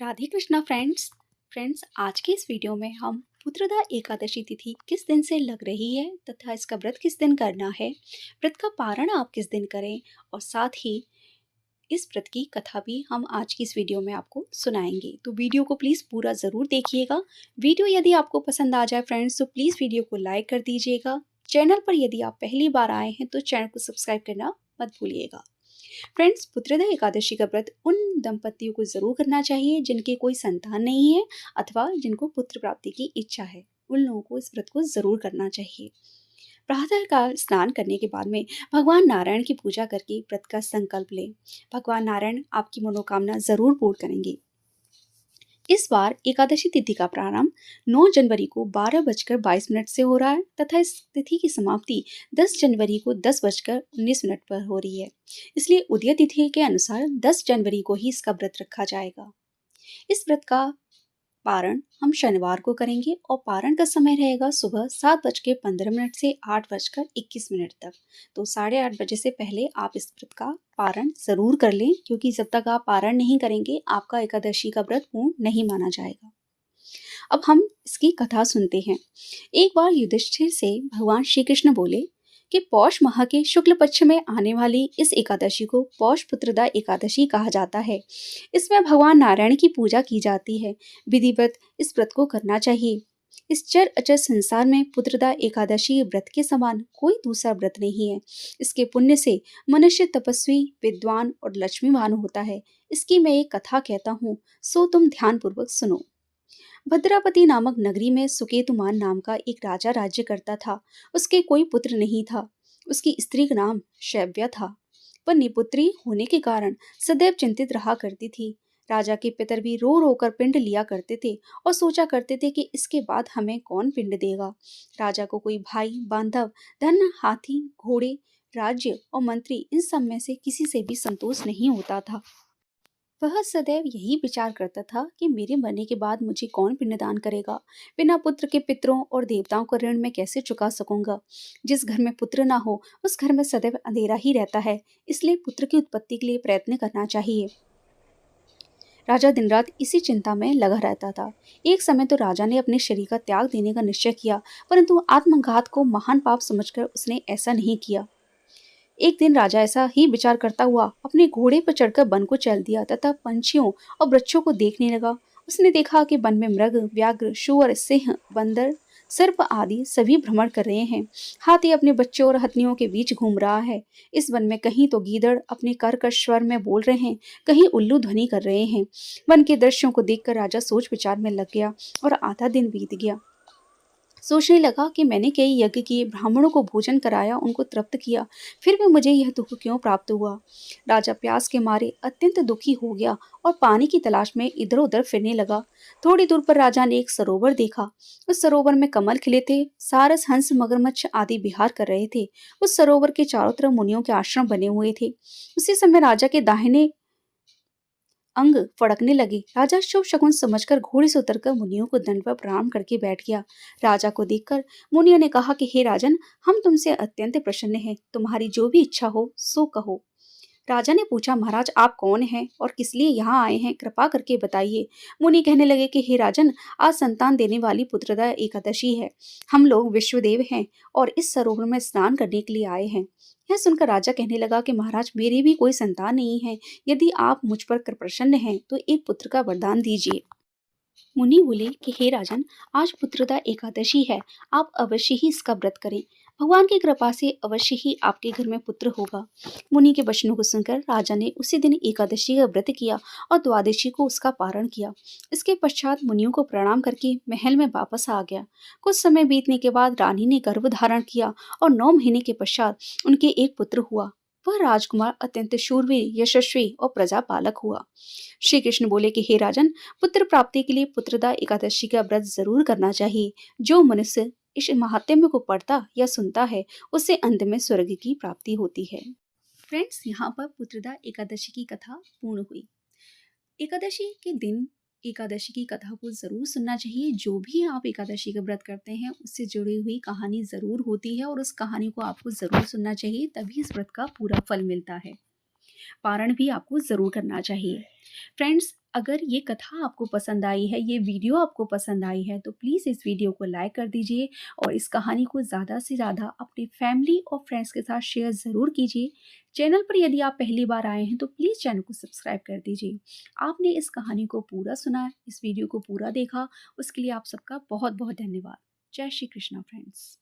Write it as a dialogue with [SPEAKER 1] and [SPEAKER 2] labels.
[SPEAKER 1] Radhe Krishna friends. आज के इस वीडियो में हम पुत्रदा एकादशी तिथि किस दिन से लग रही है तथा इसका व्रत किस दिन करना है, व्रत का पारण आप किस दिन करें और साथ ही इस व्रत की कथा भी हम आज की इस वीडियो में आपको सुनाएंगे। तो वीडियो को प्लीज़ पूरा ज़रूर देखिएगा। वीडियो यदि आपको पसंद आ जाए फ्रेंड्स तो प्लीज़ वीडियो को लाइक कर दीजिएगा। चैनल पर यदि आप पहली बार आए हैं तो चैनल को सब्सक्राइब करना मत भूलिएगा। फ्रेंड्स, पुत्रदा एकादशी का व्रत उन दंपतियों को जरूर करना चाहिए जिनके कोई संतान नहीं है अथवा जिनको पुत्र प्राप्ति की इच्छा है। उन लोगों को इस व्रत को जरूर करना चाहिए। प्रातः काल स्नान करने के बाद में भगवान नारायण की पूजा करके व्रत का संकल्प लें। भगवान नारायण आपकी मनोकामना जरूर पूर्ण करेंगे। इस बार एकादशी तिथि का प्रारंभ 9 जनवरी को 12:22 से हो रहा है तथा इस तिथि की समाप्ति 10 जनवरी को 10:19 पर हो रही है। इसलिए उदय तिथि के अनुसार 10 जनवरी को ही इसका व्रत रखा जाएगा। इस व्रत का पारण हम शनिवार को करेंगे और पारण का समय रहेगा सुबह 7:15 से 8:21 तक। तो 8:30 से पहले आप इस व्रत का पारण जरूर कर लें, क्योंकि जब तक आप पारण नहीं करेंगे आपका एकादशी का व्रत पूर्ण नहीं माना जाएगा। अब हम इसकी कथा सुनते हैं। एक बार युधिष्ठिर से भगवान श्री कृष्ण बोले कि पौष माह के शुक्ल पक्ष में आने वाली इस एकादशी को पौष पुत्रदा एकादशी कहा जाता है। इसमें भगवान नारायण की पूजा की जाती है। विधिवत इस व्रत को करना चाहिए। इस चर अचर संसार में पुत्रदा एकादशी व्रत के समान कोई दूसरा व्रत नहीं है। इसके पुण्य से मनुष्य तपस्वी, विद्वान और लक्ष्मीवान होता है। इसकी मैं एक कथा कहता हूँ, सो तुम ध्यान पूर्वक सुनो। भद्रावती नामक नगरी में सुकेतुमान नाम का एक राजा राज्य करता था। उसके कोई पुत्र नहीं था। उसकी स्त्री का नाम शैव्या था। पर निपुत्री होने के कारण सदैव चिंतित रहा करती थी। राजा के पितर भी रो रो कर पिंड लिया करते थे और सोचा करते थे कि इसके बाद हमें कौन पिंड देगा। राजा को कोई भाई, बांधव, धन, हाथी, घोड़े, राज्य और मंत्री इन सब में से किसी से भी संतोष नहीं होता था। वह सदैव यही विचार करता था कि मेरे मरने के बाद मुझे कौन पिंडदान करेगा। बिना पुत्र के पितरों और देवताओं का ऋण मैं कैसे चुका सकूंगा। जिस घर में पुत्र ना हो उस घर में सदैव अंधेरा ही रहता है। इसलिए पुत्र की उत्पत्ति के लिए प्रयत्न करना चाहिए। राजा दिन रात इसी चिंता में लगा रहता था। एक समय तो राजा ने अपने शरीर का त्याग देने का निश्चय किया, परंतु आत्मघात को महान पाप समझकर उसने ऐसा नहीं किया। एक दिन राजा ऐसा ही विचार करता हुआ अपने घोड़े पर चढ़कर वन को चल दिया तथा पंछियों और वृक्षों को देखने लगा। उसने देखा कि वन में मृग, व्याघ्र, शुअर, सिंह, बंदर, सर्प आदि सभी भ्रमण कर रहे हैं। हाथी अपने बच्चों और हथनियों के बीच घूम रहा है। इस वन में कहीं तो गीदड़ अपने कर्कश स्वर में बोल रहे हैं, कहीं उल्लू ध्वनि कर रहे हैं। वन के दृश्यों को देखकर राजा सोच विचार में लग गया और आधा दिन बीत गया। सोचने लगा कि मैंने कई यज्ञ किए, ब्राह्मणों को भोजन कराया, उनको तृप्त किया, फिर भी मुझे यह दुख क्यों प्राप्त हुआ। राजा प्यास के मारे अत्यंत दुखी हो गया और पानी की तलाश में इधर उधर फिरने लगा। थोड़ी दूर पर राजा ने एक सरोवर देखा। उस सरोवर में कमल खिले थे। सारस, हंस, मगरमच्छ आदि विहार कर रहे थे। उस सरोवर के चारों तरफ मुनियों के आश्रम बने हुए थे। उसी समय राजा के दाहिने अंग फड़कने लगे। राजा शुभ शकुन समझकर घोड़े से उतरकर मुनियों को दंडवत प्रणाम करके बैठ गया। राजा को देखकर मुनियों ने कहा कि हे राजन, हम तुमसे अत्यंत प्रसन्न हैं। तुम्हारी जो भी इच्छा हो सो कहो। राजा ने पूछा, महाराज आप कौन हैं और किस लिए यहाँ आए हैं, कृपा करके बताइए। मुनि कहने लगे कि हे राजन, आज संतान देने वाली पुत्रदा एकादशी है। हम लोग विश्वदेव हैं और इस सरोवर में स्नान करने के लिए आए हैं। यह सुनकर राजा कहने लगा कि महाराज, मेरी भी कोई संतान नहीं है। यदि आप मुझ पर प्रसन्न हैं तो एक पुत्र का वरदान दीजिए। मुनि बोले कि हे राजन, आज पुत्रदा एकादशी है। आप अवश्य ही इसका व्रत करें। भगवान की कृपा से अवश्य ही आपके घर में पुत्र होगा। मुनि के वचनों को सुनकर राजा ने उसी दिन एकादशी का व्रत किया और द्वादशी को उसका पारण किया। इसके पश्चात मुनियों को प्रणाम करके महल में वापस आ गया। कुछ समय बीतने के बाद रानी ने गर्भ धारण किया और 9 महीने के पश्चात उनके एक पुत्र हुआ। वह राजकुमार अत्यंत शूरवीर, यशस्वी और प्रजापालक हुआ। श्री कृष्ण बोले कि हे राजन, पुत्र प्राप्ति के लिए पुत्रदा एकादशी का व्रत जरूर करना चाहिए। जो मनुष्य इस महात्म्य को पढ़ता या सुनता है उसे अंत में स्वर्ग की प्राप्ति होती है। फ्रेंड्स, यहाँ पर पुत्रदा एकादशी की कथा पूर्ण हुई। एकादशी के दिन एकादशी की कथा को जरूर सुनना चाहिए। जो भी आप एकादशी का व्रत करते हैं उससे जुड़ी हुई कहानी जरूर होती है और उस कहानी को आपको जरूर सुनना चाहिए, तभी इस व्रत का पूरा फल मिलता है। पारण भी आपको ज़रूर करना चाहिए। फ्रेंड्स, अगर ये कथा आपको पसंद आई है, ये वीडियो आपको पसंद आई है, तो प्लीज़ इस वीडियो को लाइक कर दीजिए और इस कहानी को ज़्यादा से ज़्यादा अपनी फैमिली और फ्रेंड्स के साथ शेयर ज़रूर कीजिए। चैनल पर यदि आप पहली बार आए हैं तो प्लीज़ चैनल को सब्सक्राइब कर दीजिए। आपने इस कहानी को पूरा सुना, इस वीडियो को पूरा देखा, उसके लिए आप सबका बहुत बहुत धन्यवाद। जय श्री कृष्णा फ्रेंड्स।